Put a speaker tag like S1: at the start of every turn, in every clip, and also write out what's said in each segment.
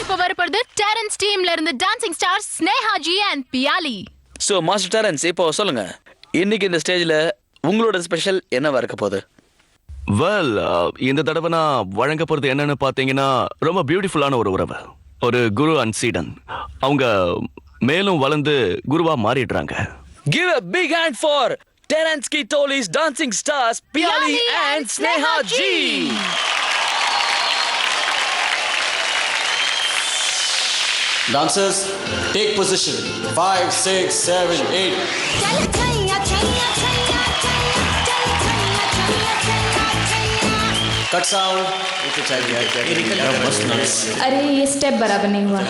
S1: இப்போ வரப்படுது டெரன்ஸ் டீம்ல இருந்து dancing stars Sneha ji and Piyali.
S2: So master Terence, இப்போ சொல்லுங்க, இன்னைக்கு இந்த ஸ்டேஜ்ல உங்களோட ஸ்பெஷல் என்னவா இருக்க போகுது?
S3: வெல், இந்த தடவை நான் வழங்க போறது என்னன்னு பாத்தீங்கன்னா ரொம்ப பியூட்டிஃபுல்லான ஒரு உறவு. ஒரு குரு அண்ட் சீடன். அவங்க மேலும் வளர்ந்து குருவா மாறிடுறாங்க.
S2: Give a big hand for Terence Kitoli's dancing stars Piali and Sneha G.
S4: Dancers, take position. 5, 6, 7, 8. Cut sound.
S5: अरे ये स्टेप बराबर नहीं हुआ।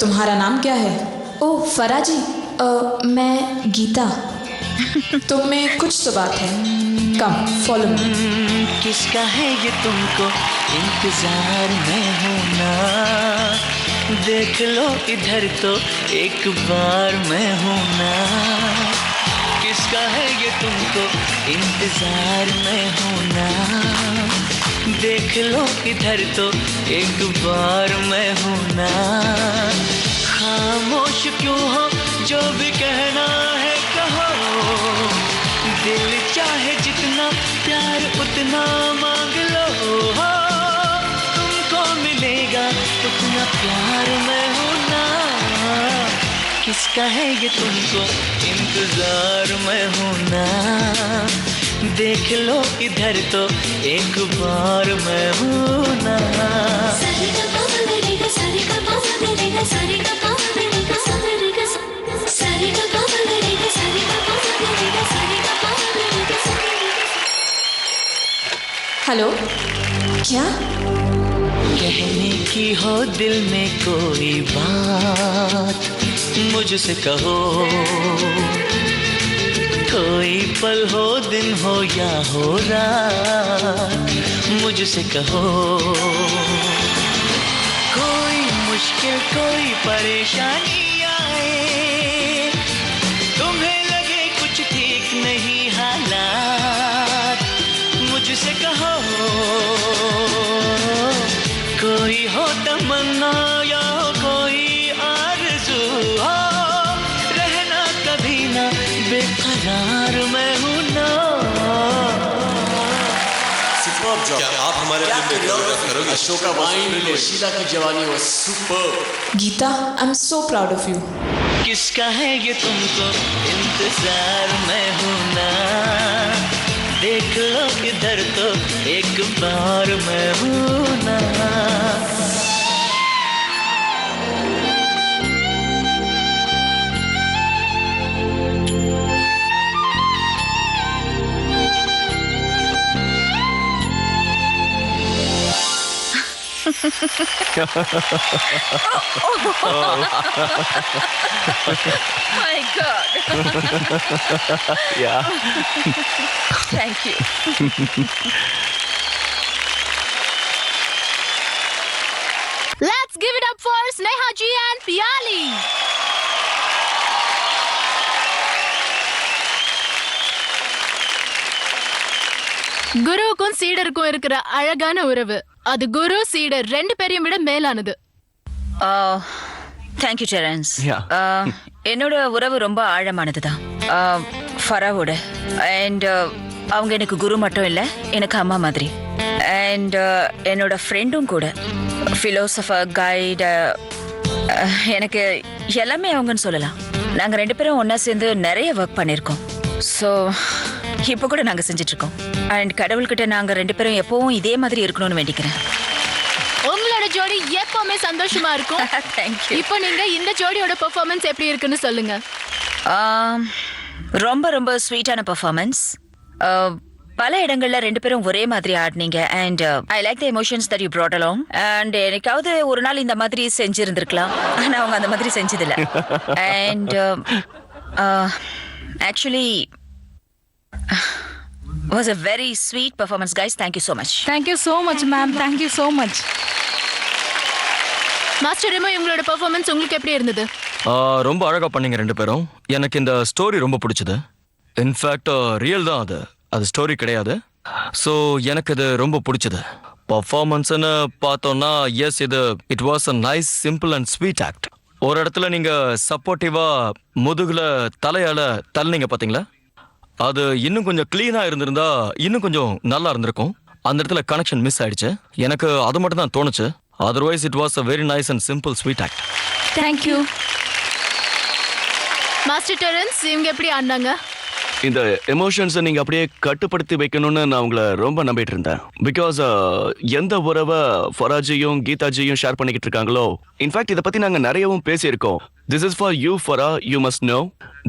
S5: तुम्हारा नाम क्या है? ओह फरा जी, मैं गीता। तुम में कुछ तो बात है। कम फॉलो मी।
S6: किसका है ये तुमको इंतजार में हूँ ना, देख लो इधर तो एक बार मैं हूँ ना। किसका है ये तुमको इंतजार में हूँ ना, देख लो इधर तो एक बार मैं हूँ ना। खामोश क्यों हो, जो भी कहना है कहो, दिल चाहे जितना प्यार उतना मांग लो। तुमको मिलेगा उतना प्यार मैं हूँ ना। किसका है ये तुमको इंतजार मैं हूँ ना, देख लो इधर तो एक बार मैं हूँ ना।
S5: हेलो, क्या
S6: कहने की हो दिल में कोई बात मुझसे कहो, कोई पल हो दिन हो या हो रात मुझसे कहो। कोई मुश्किल कोई परेशानी आए, तुम्हें लगे कुछ ठीक नहीं हालात मुझसे कहो। कोई हो तमन्ना या कोई आरज़ू हो, रहना कभी ना बेकरार मैं हूँ ना।
S4: Superb job.
S7: क्या आप हमारे टीम में कोरियोग्राफ करोगे?
S4: अशोका वाइन, शीला की जवानी was superb.
S5: Geeta, I am so proud of you.
S6: किसका है ये तुमको इंतजार मैं हूँ ना, देख लो इधर तो एक बार मैं हूँ ना।
S1: My God.
S3: Yeah.
S1: Thank you. Let's give it up for Sneha Ji and Piali. குருவுக்கும் சீடருக்கும் இருக்கிற அழகான உறவு, அது குரு சீடர் ரெண்டு பேரையும் விட மேலானது.
S8: Thank you Terrence.
S3: Yeah.
S8: என்னோட உறவு ரொம்ப ஆழமானதுதான் ஃபராவோட. அண்ட் அவங்க எனக்கு குரு மட்டும் இல்லை, எனக்கு அம்மா மாதிரி. அண்ட் என்னோட ஃப்ரெண்டும் கூட, ஃபிலோசஃபர், கைடு, எனக்கு எல்லாமே அவங்கன்னு சொல்லலாம். நாங்கள் ரெண்டு பேரும் ஒன்றா சேர்ந்து நிறைய ஒர்க் பண்ணியிருக்கோம். ஸோ இப்போ கூட நாங்கள் செஞ்சிட்ருக்கோம். அண்ட் கடவுள்கிட்ட நாங்கள் ரெண்டு பேரும் எப்போவும் இதே மாதிரி இருக்கணும்னு வேண்டிக்கிறேன்.
S1: உங்களோட ஜோடி எப்பவுமே சந்தோஷமா இருக்கும்.
S8: தேங்க்யூ.
S1: இப்போ நீங்க இந்த ஜோடியோட பெர்ஃபார்மன்ஸ் எப்படி இருக்குன்னு சொல்லுங்க.
S8: ரொம்ப ரொம்ப ஸ்வீட்டான பெர்ஃபார்மன்ஸ். பல இடங்கள்ல ரெண்டு பேரும் ஒரே மாதிரி ஆடினீங்க. And I like the emotions that you brought along. And எனக்காவது ஒரு நாள் இந்த மாதிரி செஞ்சிருந்திருக்கலாம், ஆனா அவங்க அந்த மாதிரி செஞ்சதில்ல. And actually was a very sweet performance, guys. Thank you so much.
S5: Thank you so much, ma'am. Thank you so much.
S1: Master Remo, உங்களோட பெர்ஃபார்மன்ஸ் உங்களுக்கு எப்படி இருந்தது?
S3: ரொம்ப அழகா பண்ணீங்க ரெண்டு பேரும். எனக்கு இந்த ஸ்டோரி ரொம்ப பிடிச்சது. இன்ஃபேக்ட் ரியல் தான் அது ஸ்டோரி கிடையாது.
S2: ஸோ எனக்கு இது ரொம்ப பிடிச்சது. பர்ஃபார்மன்ஸ்னு பார்த்தோம்னா yes, it was a nice simple and sweet act. ஒரு இடத்துல நீங்க சப்போர்ட்டிவா முதுகுல தலையால தள்ளினீங்க பாத்தீங்களா, அது இன்னும் கொஞ்சம் கிளீனா இருந்திருந்தா இன்னும் கொஞ்சம் நல்லா இருந்திருக்கும். அந்த இடத்துல கனெக்ஷன் மிஸ் ஆயிடுச்சு. எனக்கு அது மட்டும் தான் தோணுச்சு. Otherwise it was a very nice and simple sweet act.
S1: Thank you. Master Terrence, இவங்க எப்படி ஆடினாங்க?
S3: இந்த எமோஷன்ஸை நீங்க அப்படியே கட்டுப்படுத்தி வைக்கணும்னு நான் உங்களை ரொம்ப நம்பிட்டு இருந்தேன். பிகாஸ் எந்த உறவை ஃபராஜியும் கீதாஜியும் ஷேர் பண்ணிக்கிட்டு இருக்காங்களோ, இன்ஃபேக்ட் இதை பத்தி நாங்க நிறையவும் பேசியிருக்கோம். This is for you Farah, you must know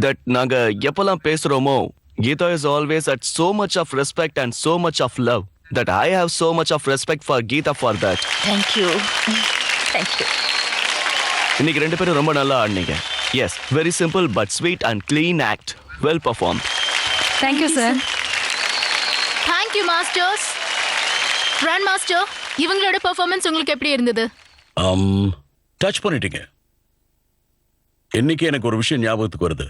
S3: that நாங்க எப்பெல்லாம் பேசுறோமோ, Geeta is always at so much of respect and so much of love that I have so much of respect for Geeta for that.
S8: Thank you. Thank you.
S3: இன்னைக்கு ரெண்டு பேரும் ரொம்ப நல்லா ஆடினீங்க. Yes, very simple but sweet and clean act. Well perform.
S1: Thank you sir. Thank you masters. Grand master, இவங்களோட performance உங்களுக்கு எப்படி இருந்தது?
S9: டச் பண்ணிட்டீங்க. இன்னைக்கு எனக்கு ஒரு விஷயம் ஞாபகத்துக்கு வருது.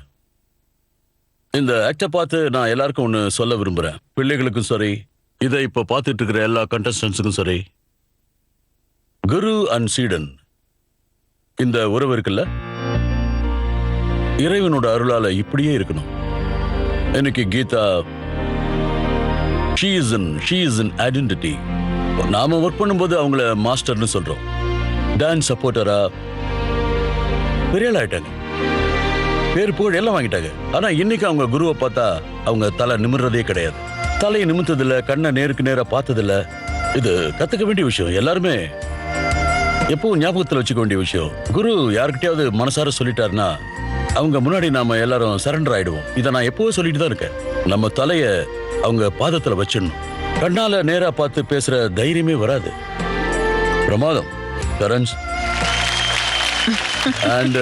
S9: இந்த ஆக்டை பார்த்து நான் எல்லாருக்கும் ஒன்று சொல்ல விரும்புகிறேன். பிள்ளைகளுக்கும் சரி, இதை இப்போ பார்த்துட்டு இருக்கிற எல்லா கண்டஸ்டன்ஸுக்கும் சரி, குரு அண்ட் சீடன் இந்த உறவு இருக்குல்ல, இறைவனோட அருளால இப்படியே இருக்கணும். இன்னைக்கு Geetha she is an identity. நாம ஒர்க் பண்ணும்போது அவங்கள மாஸ்டர்னு சொல்றோம். டான்ஸ் சப்போர்ட்டரா பெரிய ஆள் ஆயிட்டாங்க, பேர் புகழ் எல்லாம் வாங்கிட்டாங்க. ஆனா இன்னைக்கு அவங்க குருவை பார்த்தா அவங்க தலை நிமிர்றதே கிடையாது. தலையை நிமித்ததில்ல, கண்ணை நேருக்கு நேரா பார்த்ததில்ல. இது கத்துக்க வேண்டிய விஷயம். எல்லாருமே எப்பவும் ஞாபகத்தில் வச்சுக்க வேண்டிய விஷயம். குரு யாருக்கிட்டையாவது மனசார சொல்லிட்டாருன்னா அவங்க முன்னாடி நாம எல்லாரும் சரண்டர் ஆயிடுவோம். இதை நான் எப்பவும் சொல்லிட்டு தான் இருக்கேன். நம்ம தலைய அவங்க பாதத்துல வச்சிடணும். கண்ணால நேரா பார்த்து பேசுற தைரியமே வராது. பிரமாதம் கரன்ஸ். அண்ட்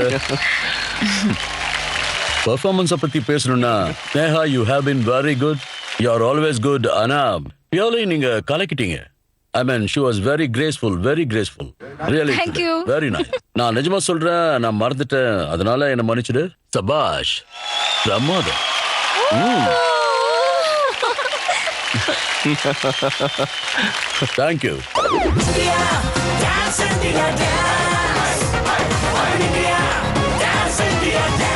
S9: பெர்ஃபார்மன்ஸை பத்தி பேசணும்னா, Neha, you have been very good, you are always good. ஆனா பியோலி நீங்க கலக்கிட்டீங்க. I mean she was very graceful, very graceful, really very nice. நான் நிஜமா சொல்றேன், நான் மறந்துட்டேன், அதனால என்ன மன்னிச்சிடு. சபாஷ், பிரமாதம். Thank you.
S6: Dance, India, dance. India, dance, India, dance.